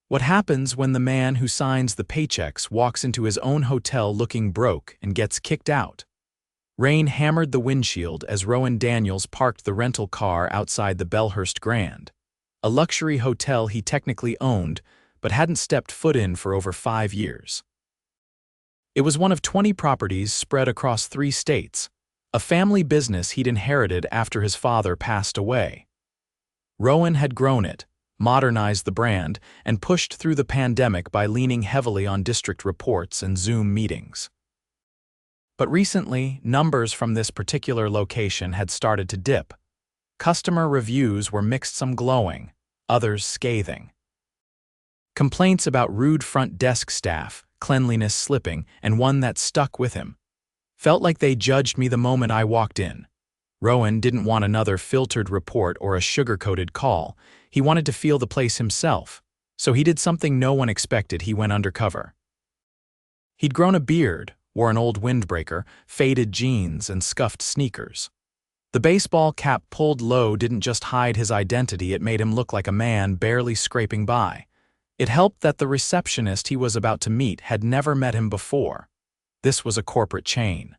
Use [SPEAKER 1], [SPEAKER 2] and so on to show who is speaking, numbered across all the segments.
[SPEAKER 1] What happens when the man who signs the paychecks walks into his own hotel looking broke and gets kicked out? Rain hammered the windshield as Rowan Daniels parked the rental car outside the Bellhurst Grand, a luxury hotel he technically owned but hadn't stepped foot in for over 5 years. It was one of 20 properties spread across 3 states, a family business he'd inherited after his father passed away. Rowan had grown it, modernized the brand, and pushed through the pandemic by leaning heavily on district reports and Zoom meetings. But recently, numbers from this particular location had started to dip. Customer reviews were mixed, some glowing, others scathing. Complaints about rude front desk staff, cleanliness slipping, and one that stuck with him. Felt like they judged me the moment I walked in. Rowan didn't want another filtered report or a sugar-coated call. He wanted to feel the place himself, so he did something no one expected. He went undercover. He'd grown a beard, wore an old windbreaker, faded jeans, and scuffed sneakers. The baseball cap pulled low didn't just hide his identity, it made him look like a man barely scraping by. It helped that the receptionist he was about to meet had never met him before. This was a corporate chain.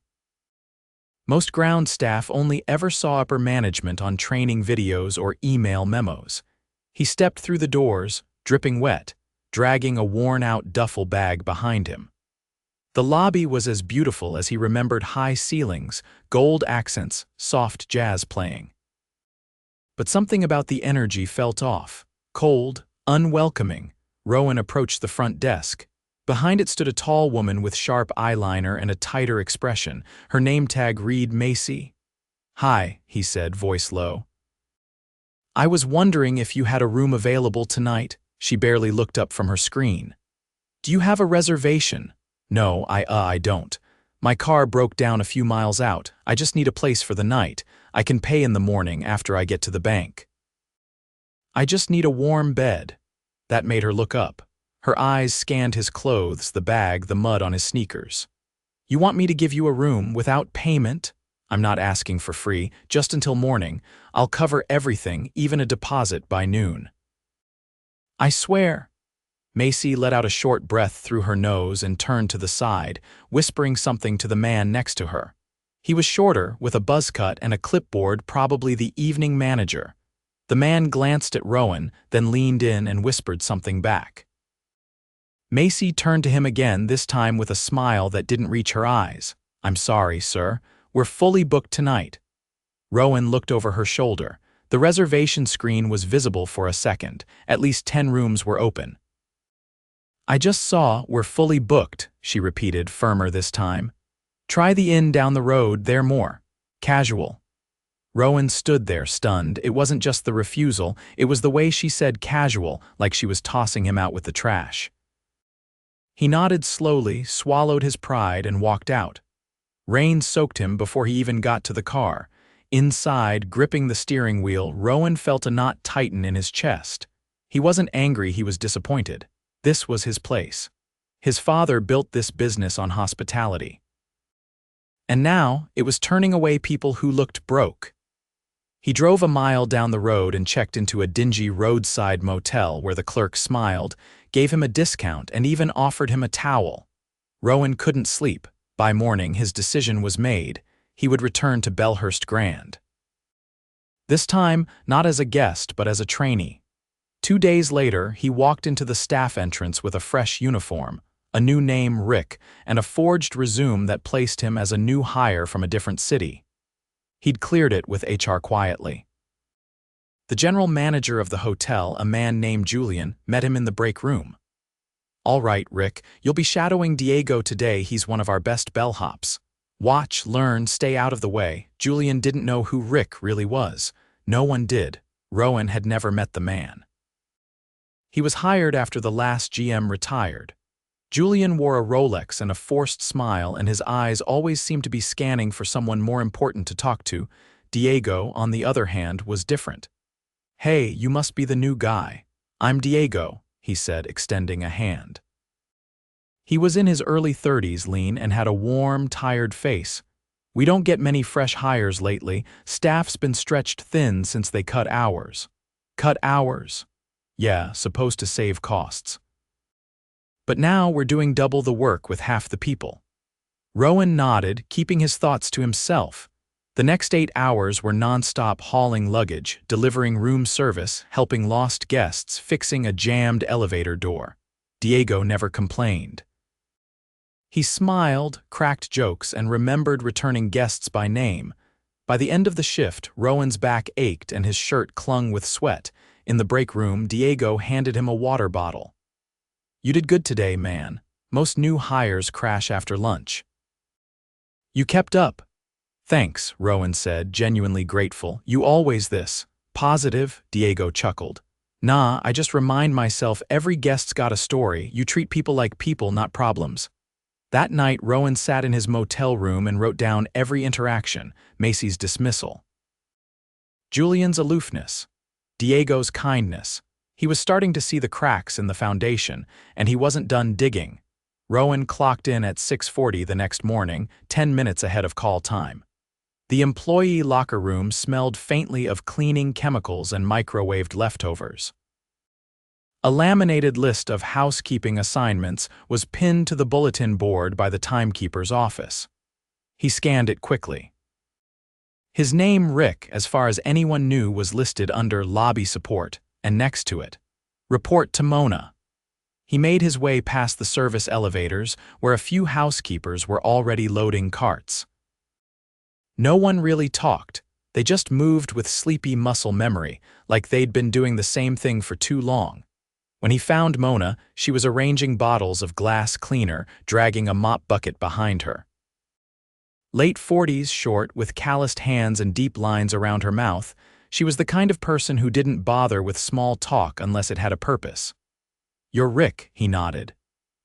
[SPEAKER 1] Most ground staff only ever saw upper management on training videos or email memos. He stepped through the doors, dripping wet, dragging a worn-out duffel bag behind him. The lobby was as beautiful as he remembered: high ceilings, gold accents, soft jazz playing. But something about the energy felt off, cold, unwelcoming. Rowan approached the front desk. Behind it stood a tall woman with sharp eyeliner and a tighter expression. Her name tag read Macy. "Hi," he said, voice low. "I was wondering if you had a room available tonight." She barely looked up from her screen. "Do you have a reservation?" "No, I don't. My car broke down a few miles out. I just need a place for the night. I can pay in the morning after I get to the bank." "I just need a warm bed." That made her look up. Her eyes scanned his clothes, the bag, the mud on his sneakers. "You want me to give you a room without payment?" "I'm not asking for free, just until morning. I'll cover everything, even a deposit, by noon." "I swear." Macy let out a short breath through her nose and turned to the side, whispering something to the man next to her. He was shorter, with a buzz cut and a clipboard, probably the evening manager. The man glanced at Rowan, then leaned in and whispered something back. Macy turned to him again, this time with a smile that didn't reach her eyes. "I'm sorry, sir. We're fully booked tonight." Rowan looked over her shoulder. The reservation screen was visible for a second. At least 10 rooms were open. "I just saw we're fully booked," she repeated, firmer this time. "Try the inn down the road, they're more casual." Rowan stood there, stunned. It wasn't just the refusal, it was the way she said casual, like she was tossing him out with the trash. He nodded slowly, swallowed his pride, and walked out. Rain soaked him before he even got to the car. Inside, gripping the steering wheel, Rowan felt a knot tighten in his chest. He wasn't angry, he was disappointed. This was his place. His father built this business on hospitality. And now, it was turning away people who looked broke. He drove a mile down the road and checked into a dingy roadside motel where the clerk smiled, gave him a discount, and even offered him a towel. Rowan couldn't sleep. By morning, his decision was made. He would return to Bellhurst Grand. This time, not as a guest, but as a trainee. 2 days later, he walked into the staff entrance with a fresh uniform, a new name, Rick, and a forged resume that placed him as a new hire from a different city. He'd cleared it with HR quietly. The general manager of the hotel, a man named Julian, met him in the break room. "All right, Rick, you'll be shadowing Diego today. He's one of our best bellhops. Watch, learn, stay out of the way." Julian didn't know who Rick really was. No one did. Rowan had never met the man. He was hired after the last GM retired. Julian wore a Rolex and a forced smile, and his eyes always seemed to be scanning for someone more important to talk to. Diego, on the other hand, was different. "Hey, you must be the new guy. I'm Diego," he said, extending a hand. He was in his early 30s, lean, and had a warm, tired face. "We don't get many fresh hires lately. Staff's been stretched thin since they cut hours." "Cut hours?" Yeah, supposed to save costs. But now we're doing double the work with half the people. Rowan nodded, keeping his thoughts to himself. The next 8 hours were non-stop hauling luggage, delivering room service, helping lost guests, fixing a jammed elevator door. Diego never complained. He smiled, cracked jokes, and remembered returning guests by name. By the end of the shift, Rowan's back ached and his shirt clung with sweat. In the break room, Diego handed him a water bottle. "You did good today, man. Most new hires crash after lunch." "You kept up." "Thanks," Rowan said, genuinely grateful. "You always this." "Positive," Diego chuckled. "Nah, I just remind myself every guest's got a story. You treat people like people, not problems." That night, Rowan sat in his motel room and wrote down every interaction: Macy's dismissal, Julian's aloofness, Diego's kindness. He was starting to see the cracks in the foundation, and he wasn't done digging. Rowan clocked in at 6:40 the next morning, 10 minutes ahead of call time. The employee locker room smelled faintly of cleaning chemicals and microwaved leftovers. A laminated list of housekeeping assignments was pinned to the bulletin board by the timekeeper's office. He scanned it quickly. His name, Rick, as far as anyone knew, was listed under Lobby Support, and next to it, Report to Mona. He made his way past the service elevators, where a few housekeepers were already loading carts. No one really talked. They just moved with sleepy muscle memory, like they'd been doing the same thing for too long. When he found Mona, she was arranging bottles of glass cleaner, dragging a mop bucket behind her. Late 40s, short, with calloused hands and deep lines around her mouth, she was the kind of person who didn't bother with small talk unless it had a purpose. "You're Rick," he nodded.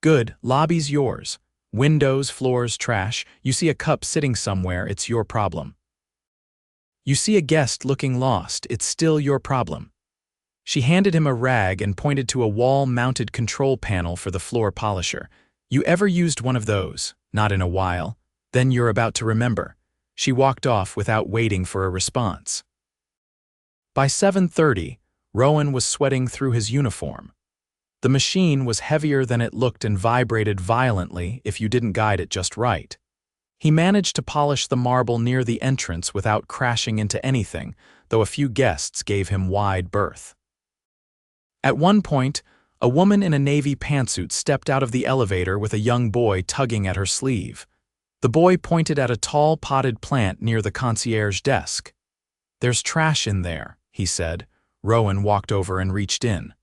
[SPEAKER 1] "Good, lobby's yours. Windows, floors, trash. You see a cup sitting somewhere, it's your problem. You see a guest looking lost, it's still your problem." She handed him a rag and pointed to a wall-mounted control panel for the floor polisher. "You ever used one of those?" "Not in a while." "Then you're about to remember." She walked off without waiting for a response. By 7:30, Rowan was sweating through his uniform. The machine was heavier than it looked and vibrated violently if you didn't guide it just right. He managed to polish the marble near the entrance without crashing into anything, though a few guests gave him wide berth. At one point, a woman in a navy pantsuit stepped out of the elevator with a young boy tugging at her sleeve. The boy pointed at a tall potted plant near the concierge desk. "There's trash in there," he said. Rowan walked over and reached in.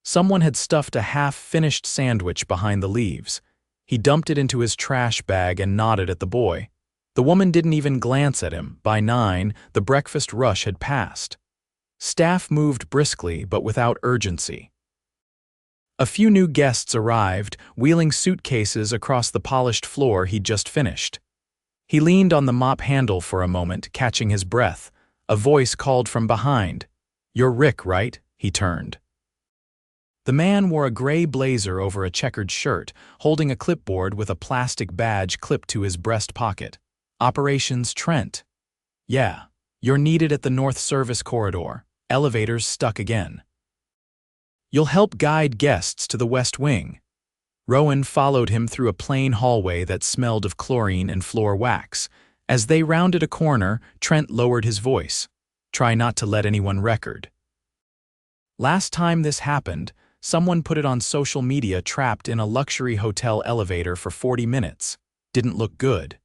[SPEAKER 1] Someone had stuffed a half-finished sandwich behind the leaves. He dumped it into his trash bag and nodded at the boy. The woman didn't even glance at him. By 9, the breakfast rush had passed. Staff moved briskly but without urgency. A few new guests arrived, wheeling suitcases across the polished floor he'd just finished. He leaned on the mop handle for a moment, catching his breath. A voice called from behind. "You're Rick, right?" He turned. The man wore a gray blazer over a checkered shirt, holding a clipboard with a plastic badge clipped to his breast pocket. "Operations Trent." "Yeah, you're needed at the North Service Corridor. Elevators stuck again. You'll help guide guests to the West Wing." Rowan followed him through a plain hallway that smelled of chlorine and floor wax. As they rounded a corner, Trent lowered his voice. "Try not to let anyone record." Last time this happened, someone put it on social media trapped in a luxury hotel elevator for 40 minutes. Didn't look good.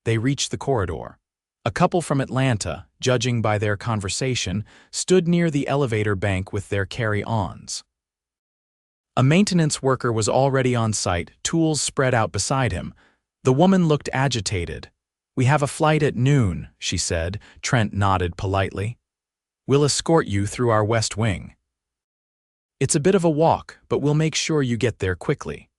[SPEAKER 1] They reached the corridor. A couple from Atlanta, judging by their conversation, stood near the elevator bank with their carry-ons. A maintenance worker was already on site, tools spread out beside him. The woman looked agitated. "We have a flight at noon," she said. Trent nodded politely. "We'll escort you through our West Wing. It's a bit of a walk, but we'll make sure you get there quickly."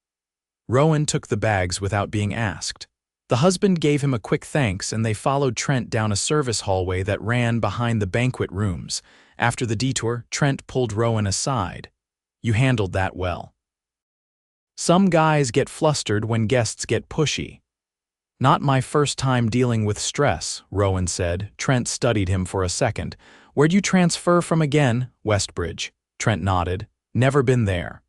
[SPEAKER 1] Rowan took the bags without being asked. The husband gave him a quick thanks and they followed Trent down a service hallway that ran behind the banquet rooms. After the detour, Trent pulled Rowan aside. "You handled that well. Some guys get flustered when guests get pushy." "Not my first time dealing with stress," Rowan said. Trent studied him for a second. "Where'd you transfer from again?" "Westbridge." Trent nodded. Never been there.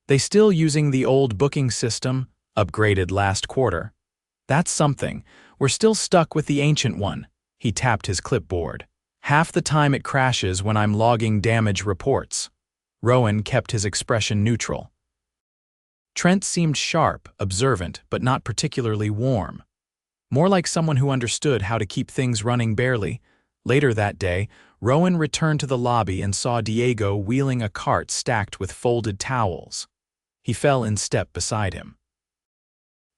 [SPEAKER 1] They still using the old booking system, upgraded last quarter. That's something. We're still stuck with the ancient one. He tapped his clipboard. Half the time it crashes when I'm logging damage reports. Rowan kept his expression neutral. Trent seemed sharp, observant, but not particularly warm. More like someone who understood how to keep things running barely. Later that day, Rowan returned to the lobby and saw Diego wheeling a cart stacked with folded towels. He fell in step beside him.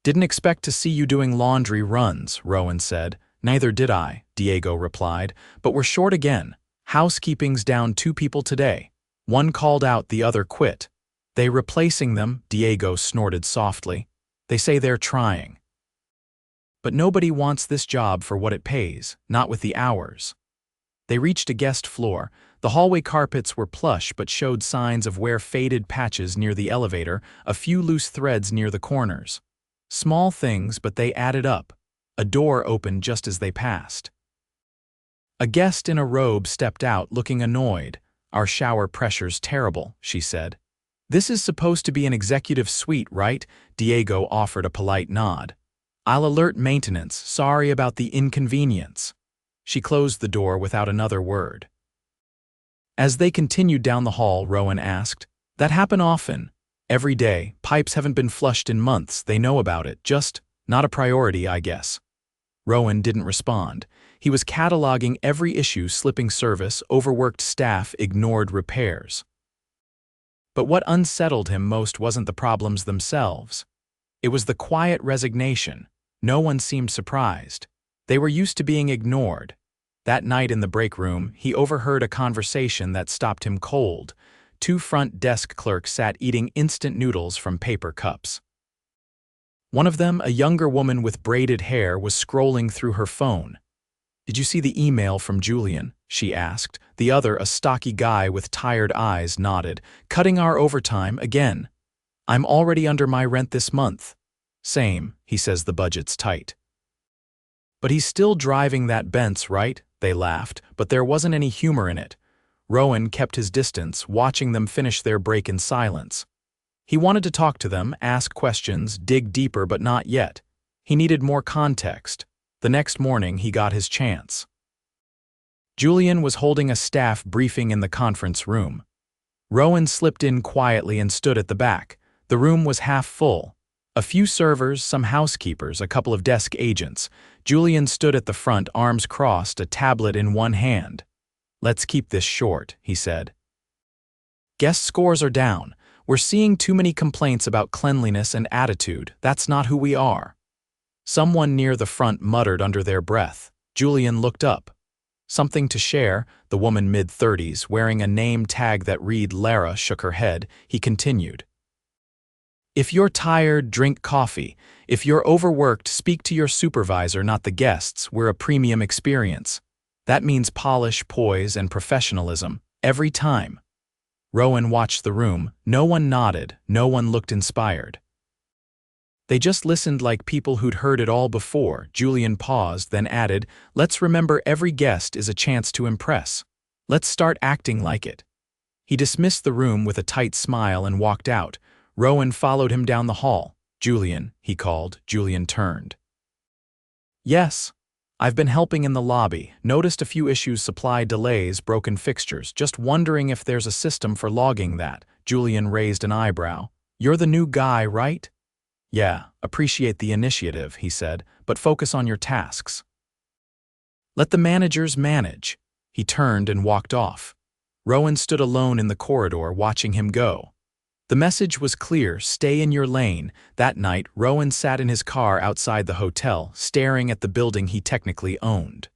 [SPEAKER 1] "Didn't expect to see you doing laundry runs," Rowan said. "Neither did I," Diego replied, "but we're short again. Housekeeping's down 2 people today. One called out, the other quit. They replacing them," Diego snorted softly. "They say they're trying. But nobody wants this job for what it pays, not with the hours." They reached a guest floor. The hallway carpets were plush but showed signs of wear, faded patches near the elevator, a few loose threads near the corners. Small things, but they added up. A door opened just as they passed. A guest in a robe stepped out, looking annoyed. "Our shower pressure's terrible," she said. "This is supposed to be an executive suite, right?" Diego offered a polite nod. "I'll alert maintenance. Sorry about the inconvenience." She closed the door without another word. As they continued down the hall, Rowan asked, "That happen often? Every day, pipes haven't been flushed in months, they know about it, just not a priority, I guess." Rowan didn't respond. He was cataloging every issue: slipping service, overworked staff, ignored repairs. But what unsettled him most wasn't the problems themselves. It was the quiet resignation. No one seemed surprised. They were used to being ignored. That night in the break room, he overheard a conversation that stopped him cold. 2 front desk clerks sat eating instant noodles from paper cups. One of them, a younger woman with braided hair, was scrolling through her phone. "Did you see the email from Julian?" she asked. The other, a stocky guy with tired eyes, nodded. "Cutting our overtime again. I'm already under my rent this month." "Same, he says the budget's tight." "But he's still driving that Benz, right?" They laughed, but there wasn't any humor in it. Rowan kept his distance, watching them finish their break in silence. He wanted to talk to them, ask questions, dig deeper, but not yet. He needed more context. The next morning, he got his chance. Julian was holding a staff briefing in the conference room. Rowan slipped in quietly and stood at the back. The room was half full. A few servers, some housekeepers, a couple of desk agents. Julian stood at the front, arms crossed, a tablet in one hand. "Let's keep this short," he said. "Guest scores are down. We're seeing too many complaints about cleanliness and attitude. That's not who we are." Someone near the front muttered under their breath. Julian looked up. "Something to share?" The woman, mid-30s, wearing a name tag that read Lara, shook her head. He continued. "If you're tired, drink coffee. If you're overworked, speak to your supervisor, not the guests. We're a premium experience. That means polish, poise, and professionalism, every time." Rowan watched the room. No one nodded, no one looked inspired. They just listened like people who'd heard it all before. Julian paused, then added, "Let's remember every guest is a chance to impress. Let's start acting like it." He dismissed the room with a tight smile and walked out. Rowan followed him down the hall. "Julian," he called. Julian turned. "Yes. I've been helping in the lobby. Noticed a few issues: supply delays, broken fixtures. Just wondering if there's a system for logging that." Julian raised an eyebrow. "You're the new guy, right?" "Yeah, appreciate the initiative," he said, "but focus on your tasks. Let the managers manage." He turned and walked off. Rowan stood alone in the corridor, watching him go. The message was clear: stay in your lane. That night, Rowan sat in his car outside the hotel, staring at the building he technically owned.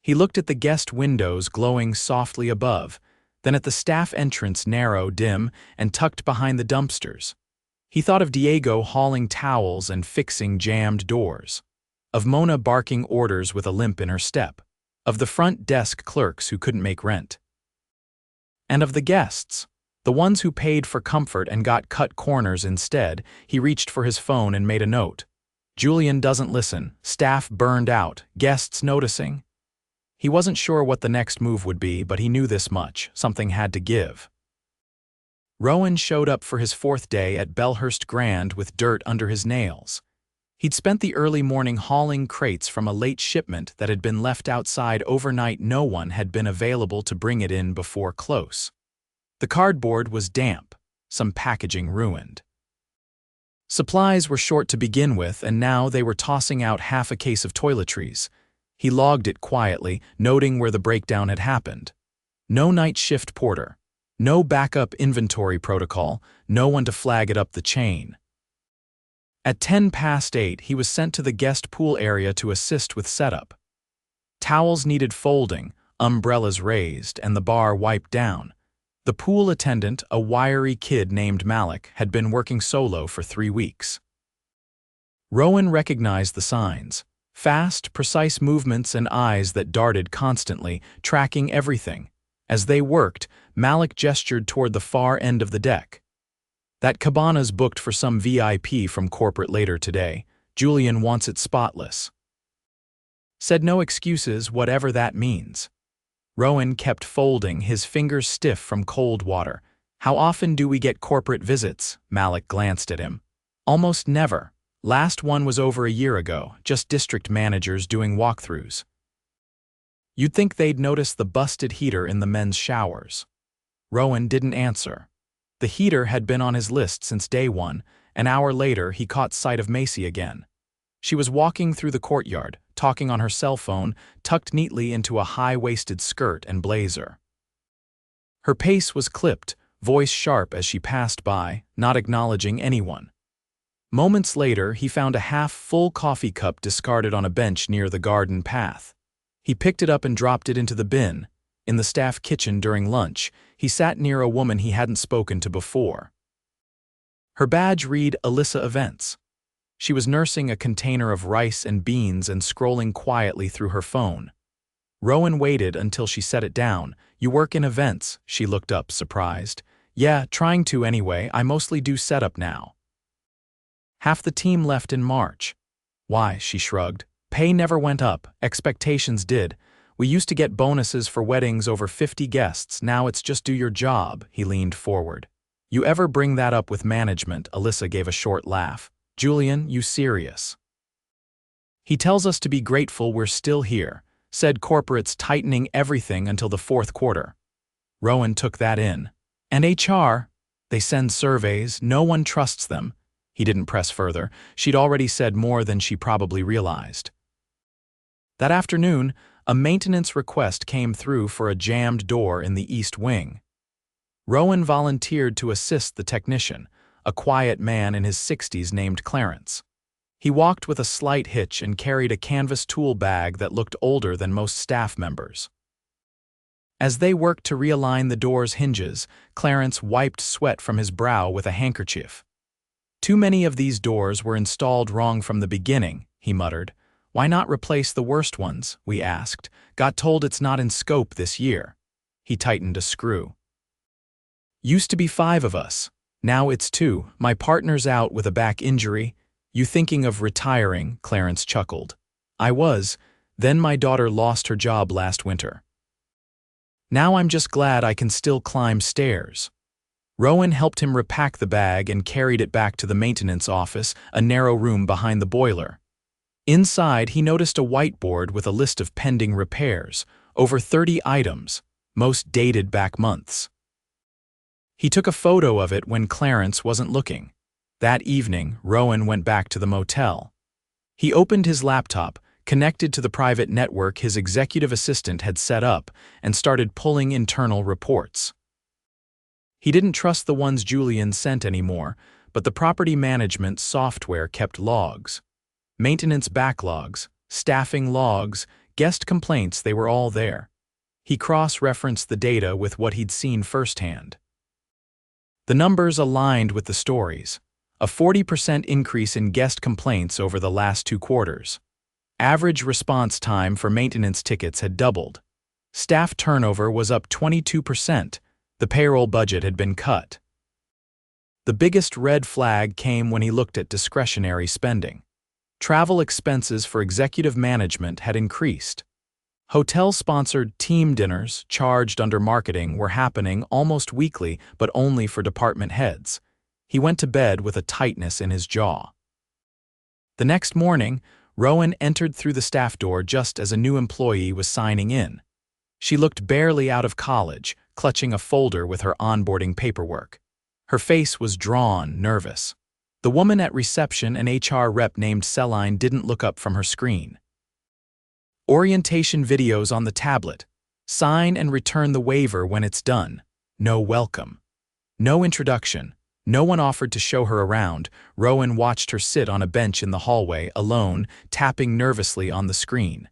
[SPEAKER 1] He looked at the guest windows glowing softly above, then at the staff entrance, narrow, dim, and tucked behind the dumpsters. He thought of Diego hauling towels and fixing jammed doors, of Mona barking orders with a limp in her step, of the front desk clerks who couldn't make rent, and of the guests. The ones who paid for comfort and got cut corners instead. He reached for his phone and made a note. "Julian doesn't listen. Staff burned out. Guests noticing." He wasn't sure what the next move would be, but he knew this much: something had to give. Rowan showed up for his fourth day at Bellhurst Grand with dirt under his nails. He'd spent the early morning hauling crates from a late shipment that had been left outside overnight. No one had been available to bring it in before close. The cardboard was damp, some packaging ruined. Supplies were short to begin with, and now they were tossing out half a case of toiletries. He logged it quietly, noting where the breakdown had happened. No night shift porter. No backup inventory protocol. No one to flag it up the chain. At 8:10, he was sent to the guest pool area to assist with setup. Towels needed folding, umbrellas raised, and the bar wiped down. The pool attendant, a wiry kid named Malik, had been working solo for 3 weeks. Rowan recognized the signs: fast, precise movements and eyes that darted constantly, tracking everything. As they worked, Malik gestured toward the far end of the deck. "That cabana's booked for some VIP from corporate later today. Julian wants it spotless." Said no excuses, whatever that means. Rowan kept folding, his fingers stiff from cold water. "How often do we get corporate visits?" Malik glanced at him. "Almost never. Last one was over a year ago, just district managers doing walkthroughs." You'd think they'd notice the busted heater in the men's showers. Rowan didn't answer. The heater had been on his list since day one. An hour later, he caught sight of Macy again. She was walking through the courtyard, talking on her cell phone, tucked neatly into a high-waisted skirt and blazer. Her pace was clipped, voice sharp as she passed by, not acknowledging anyone. Moments later, he found a half-full coffee cup discarded on a bench near the garden path. He picked it up and dropped it into the bin. In the staff kitchen during lunch, he sat near a woman he hadn't spoken to before. Her badge read Alyssa Events. She was nursing a container of rice and beans and scrolling quietly through her phone. Rowan waited until she set it down. "You work in events?" She looked up, surprised. "Yeah, trying to anyway. I mostly do setup now." "Half the team left in March." "Why?" She shrugged. "Pay never went up. Expectations did. We used to get bonuses for weddings over 50 guests. Now it's just do your job." He leaned forward. "You ever bring that up with management?" Alyssa gave a short laugh. "Julian, you serious?" "He tells us to be grateful we're still here. Said corporate's tightening everything until the fourth quarter." Rowan took that in. "And HR? They send surveys. No one trusts them." He didn't press further. She'd already said more than she probably realized. That afternoon, a maintenance request came through for a jammed door in the east wing. Rowan volunteered to assist the technician, a quiet man in his 60s named Clarence. He walked with a slight hitch and carried a canvas tool bag that looked older than most staff members. As they worked to realign the door's hinges, Clarence wiped sweat from his brow with a handkerchief. "Too many of these doors were installed wrong from the beginning," he muttered. "Why not replace the worst ones?" we asked. "Got told it's not in scope this year." He tightened a screw. "Used to be 5 of us. Now it's 2. My partner's out with a back injury." "You thinking of retiring?" Clarence chuckled. "I was. Then my daughter lost her job last winter. Now I'm just glad I can still climb stairs." Rowan helped him repack the bag and carried it back to the maintenance office, a narrow room behind the boiler. Inside, he noticed a whiteboard with a list of pending repairs, over 30 items, most dated back months. He took a photo of it when Clarence wasn't looking. That evening, Rowan went back to the motel. He opened his laptop, connected to the private network his executive assistant had set up, and started pulling internal reports. He didn't trust the ones Julian sent anymore, but the property management software kept logs. Maintenance backlogs, staffing logs, guest complaints, they were all there. He cross-referenced the data with what he'd seen firsthand. The numbers aligned with the stories. A 40% increase in guest complaints over the last 2 quarters. Average response time for maintenance tickets had doubled. Staff turnover was up 22%. The payroll budget had been cut. The biggest red flag came when he looked at discretionary spending. Travel expenses for executive management had increased. Hotel-sponsored team dinners, charged under marketing, were happening almost weekly, but only for department heads. He went to bed with a tightness in his jaw. The next morning, Rowan entered through the staff door just as a new employee was signing in. She looked barely out of college, clutching a folder with her onboarding paperwork. Her face was drawn, nervous. The woman at reception, an HR rep named Celine, didn't look up from her screen. Orientation videos on the tablet. Sign and return the waiver when it's done. No welcome. No introduction. No one offered to show her around. Rowan watched her sit on a bench in the hallway, alone, tapping nervously on the screen.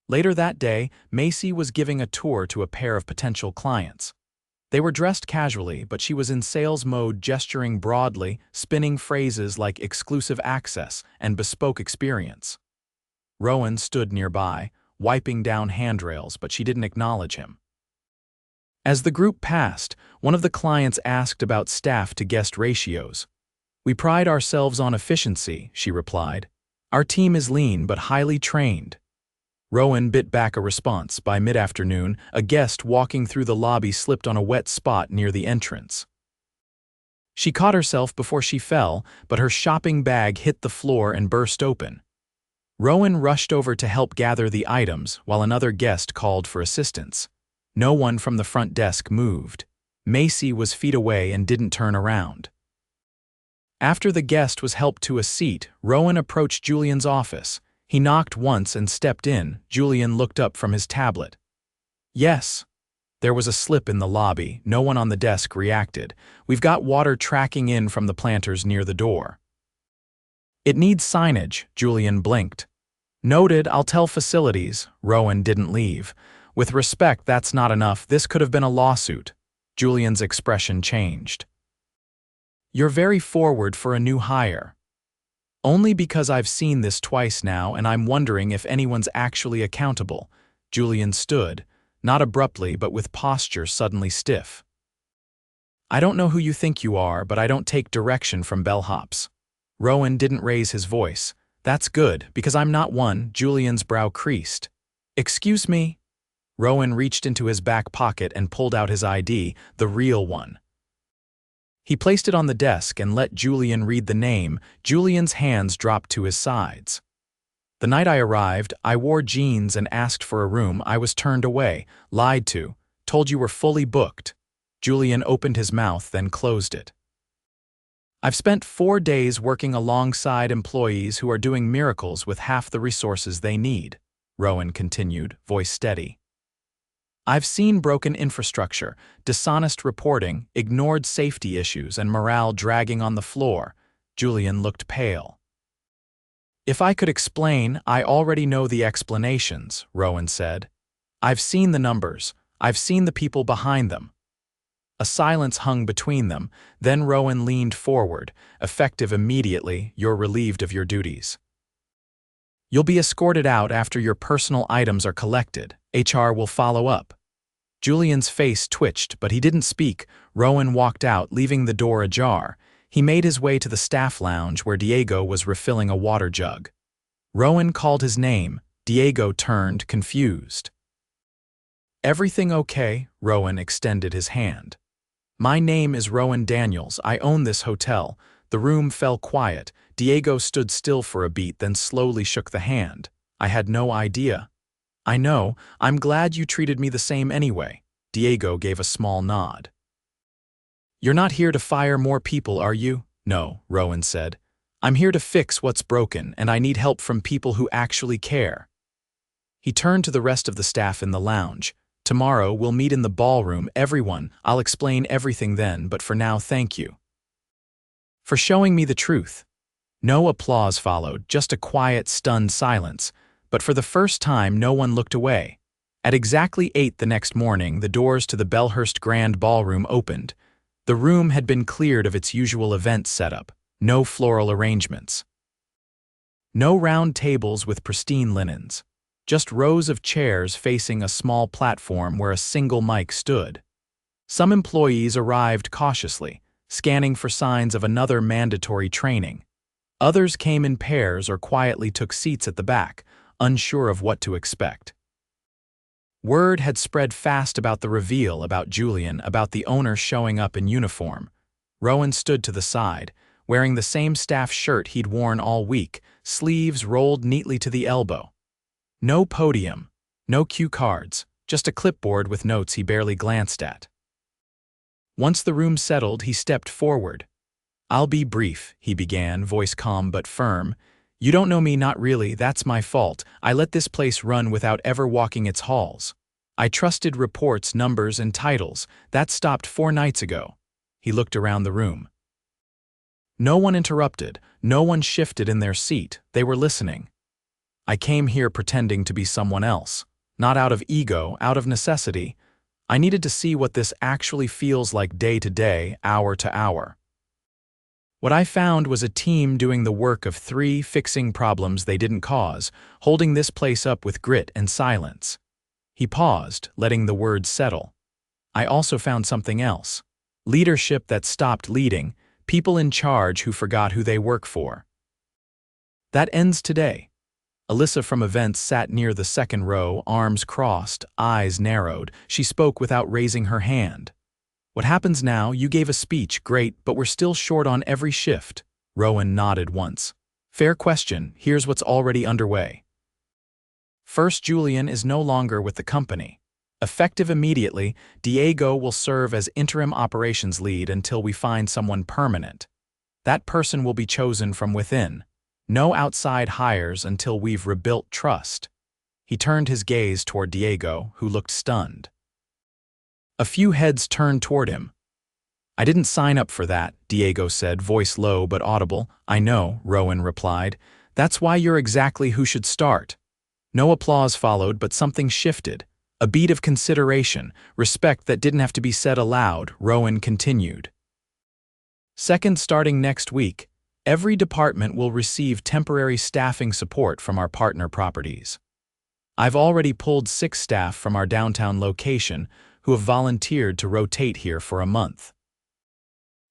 [SPEAKER 1] Later that day, Macy was giving a tour to a pair of potential clients. They were dressed casually, but she was in sales mode, gesturing broadly, spinning phrases like exclusive access and bespoke experience. Rowan stood nearby, wiping down handrails, but she didn't acknowledge him. As the group passed, one of the clients asked about staff-to-guest ratios. "We pride ourselves on efficiency," she replied. "Our team is lean but highly trained." Rowan bit back a response. By mid-afternoon, a guest walking through the lobby slipped on a wet spot near the entrance. She caught herself before she fell, but her shopping bag hit the floor and burst open. Rowan rushed over to help gather the items while another guest called for assistance. No one from the front desk moved. Macy was feet away and didn't turn around. After the guest was helped to a seat, Rowan approached Julian's office. He knocked once and stepped in. Julian looked up from his tablet. "Yes." There was a slip in the lobby. No one on the desk reacted. "We've got water tracking in from the planters near the door." "It needs signage," Julian blinked. "Noted, I'll tell facilities." Rowan didn't leave. "With respect, that's not enough. This could have been a lawsuit." Julian's expression changed. "You're very forward for a new hire." "Only because I've seen this twice now and I'm wondering if anyone's actually accountable." Julian stood, not abruptly but with posture suddenly stiff. "I don't know who you think you are, but I don't take direction from bellhops." Rowan didn't raise his voice. "That's good, because I'm not one." Julian's brow creased. "Excuse me?" Rowan reached into his back pocket and pulled out his ID, the real one. He placed it on the desk and let Julian read the name. Julian's hands dropped to his sides. "The night I arrived, I wore jeans and asked for a room. I was turned away, lied to, told you were fully booked." Julian opened his mouth, then closed it. "I've spent 4 days working alongside employees who are doing miracles with half the resources they need," Rowan continued, voice steady. "I've seen broken infrastructure, dishonest reporting, ignored safety issues, and morale dragging on the floor." Julian looked pale. "If I could explain, I already know the explanations," Rowan said. "I've seen the numbers. I've seen the people behind them." A silence hung between them. Then Rowan leaned forward. "Effective immediately, you're relieved of your duties. You'll be escorted out after your personal items are collected. HR will follow up." Julian's face twitched, but he didn't speak. Rowan walked out, leaving the door ajar. He made his way to the staff lounge where Diego was refilling a water jug. Rowan called his name. Diego turned, confused. "Everything okay?" Rowan extended his hand. "My name is Rowan Daniels. I own this hotel." The room fell quiet. Diego stood still for a beat, then slowly shook the hand. "I had no idea." "I know. I'm glad you treated me the same anyway." Diego gave a small nod. "You're not here to fire more people, are you?" "No," Rowan said. "I'm here to fix what's broken, and I need help from people who actually care." He turned to the rest of the staff in the lounge. "Tomorrow, we'll meet in the ballroom. Everyone, I'll explain everything then, but for now, thank you for showing me the truth." No applause followed, just a quiet, stunned silence. But for the first time, no one looked away. At exactly 8 the next morning, the doors to the Bellhurst Grand ballroom opened. The room had been cleared of its usual event setup. No floral arrangements. No round tables with pristine linens. Just rows of chairs facing a small platform where a single mic stood. Some employees arrived cautiously, scanning for signs of another mandatory training. Others came in pairs or quietly took seats at the back, unsure of what to expect. Word had spread fast about the reveal, about Julian, about the owner showing up in uniform. Rowan stood to the side, wearing the same staff shirt he'd worn all week, sleeves rolled neatly to the elbow. No podium, no cue cards, just a clipboard with notes he barely glanced at. Once the room settled, he stepped forward. "I'll be brief," he began, voice calm but firm. "You don't know me, not really, that's my fault. I let this place run without ever walking its halls. I trusted reports, numbers, and titles. That stopped 4 nights ago." He looked around the room. No one interrupted, no one shifted in their seat, they were listening. "I came here pretending to be someone else. Not out of ego, out of necessity. I needed to see what this actually feels like day to day, hour to hour. What I found was a team doing the work of 3, fixing problems they didn't cause, holding this place up with grit and silence." He paused, letting the words settle. "I also found something else. Leadership that stopped leading, people in charge who forgot who they work for. That ends today." Alyssa from events sat near the second row, arms crossed, eyes narrowed. She spoke without raising her hand. "What happens now? You gave a speech, great, but we're still short on every shift." Rowan nodded once. "Fair question, here's what's already underway. First, Julian is no longer with the company. Effective immediately, Diego will serve as interim operations lead until we find someone permanent. That person will be chosen from within. No outside hires until we've rebuilt trust." He turned his gaze toward Diego, who looked stunned. A few heads turned toward him. "I didn't sign up for that," Diego said, voice low but audible. "I know," Rowan replied. "That's why you're exactly who should start." No applause followed, but something shifted. A beat of consideration, respect that didn't have to be said aloud. Rowan continued. "Second, starting next week, every department will receive temporary staffing support from our partner properties. I've already pulled 6 staff from our downtown location who have volunteered to rotate here for a month.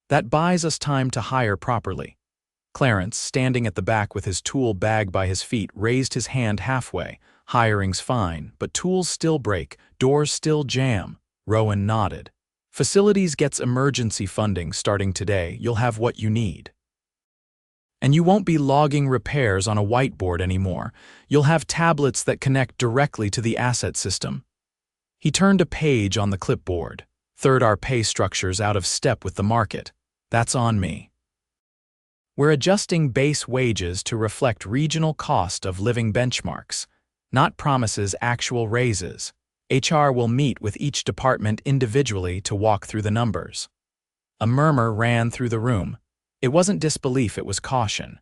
[SPEAKER 1] That buys us time to hire properly." Clarence, standing at the back with his tool bag by his feet, raised his hand halfway. "Hiring's fine, but tools still break, doors still jam." Rowan nodded. "Facilities gets emergency funding starting today. You'll have what you need. And you won't be logging repairs on a whiteboard anymore. You'll have tablets that connect directly to the asset system." He turned a page on the clipboard. "Third, our pay structure's out of step with the market. That's on me. We're adjusting base wages to reflect regional cost of living benchmarks, not promises actual raises. HR will meet with each department individually to walk through the numbers." A murmur ran through the room. It wasn't disbelief, it was caution.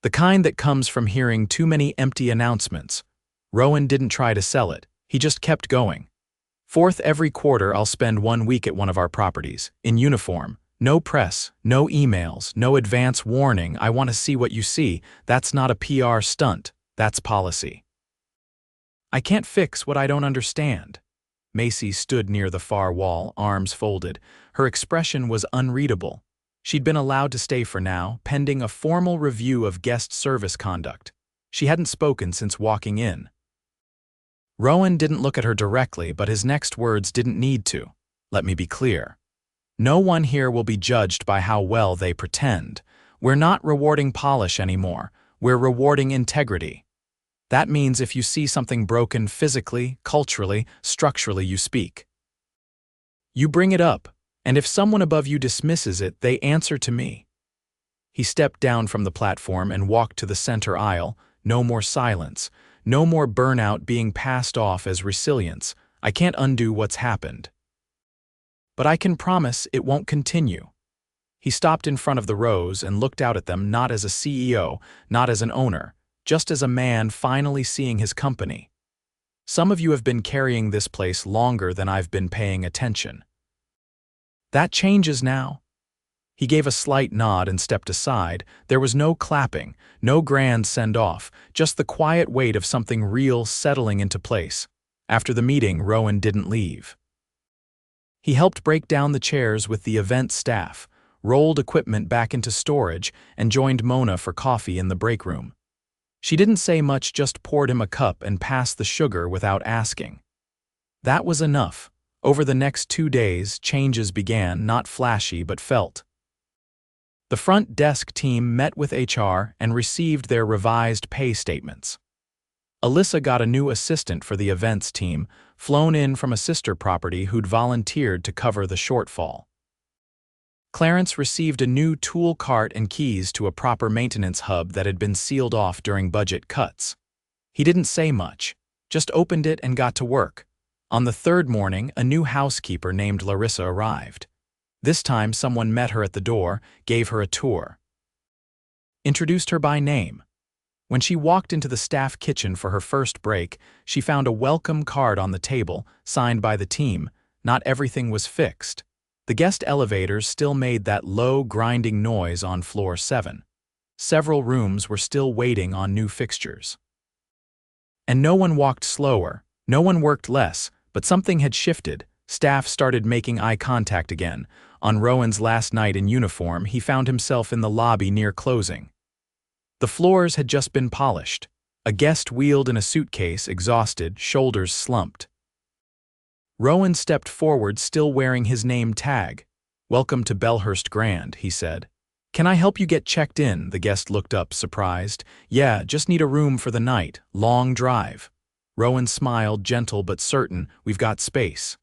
[SPEAKER 1] The kind that comes from hearing too many empty announcements. Rowan didn't try to sell it. He just kept going. "Fourth, every quarter I'll spend 1 week at one of our properties, in uniform. No press, no emails, no advance warning. I want to see what you see. That's not a PR stunt. That's policy. I can't fix what I don't understand." Macy stood near the far wall, arms folded. Her expression was unreadable. She'd been allowed to stay for now, pending a formal review of guest service conduct. She hadn't spoken since walking in. Rowan didn't look at her directly, but his next words didn't need to. "Let me be clear. No one here will be judged by how well they pretend. We're not rewarding polish anymore. We're rewarding integrity. That means if you see something broken physically, culturally, structurally, you speak. You bring it up, and if someone above you dismisses it, they answer to me." He stepped down from the platform and walked to the center aisle. No more silence. No more burnout being passed off as resilience. "I can't undo what's happened. But I can promise it won't continue." He stopped in front of the rows and looked out at them, not as a CEO, not as an owner, just as a man finally seeing his company. "Some of you have been carrying this place longer than I've been paying attention. That changes now." He gave a slight nod and stepped aside. There was no clapping, no grand send-off, just the quiet weight of something real settling into place. After the meeting, Rowan didn't leave. He helped break down the chairs with the event staff, rolled equipment back into storage, and joined Mona for coffee in the break room. She didn't say much, just poured him a cup and passed the sugar without asking. That was enough. Over the next 2 days, changes began, not flashy but felt. The front desk team met with HR and received their revised pay statements. Alyssa got a new assistant for the events team, flown in from a sister property who'd volunteered to cover the shortfall. Clarence received a new tool cart and keys to a proper maintenance hub that had been sealed off during budget cuts. He didn't say much, just opened it and got to work. On the third morning, a new housekeeper named Larissa arrived. This time, someone met her at the door, gave her a tour, introduced her by name. When she walked into the staff kitchen for her first break, she found a welcome card on the table, signed by the team. Not everything was fixed. The guest elevators still made that low, grinding noise on floor 7. Several rooms were still waiting on new fixtures. And no one walked slower, no one worked less, but something had shifted. Staff started making eye contact again. On Rowan's last night in uniform, he found himself in the lobby near closing. The floors had just been polished. A guest wheeled in a suitcase, exhausted, shoulders slumped. Rowan stepped forward, still wearing his name tag. "Welcome to Bellhurst Grand," he said. "Can I help you get checked in?" The guest looked up, surprised. "Yeah, just need a room for the night. Long drive." Rowan smiled, gentle but certain. "We've got space."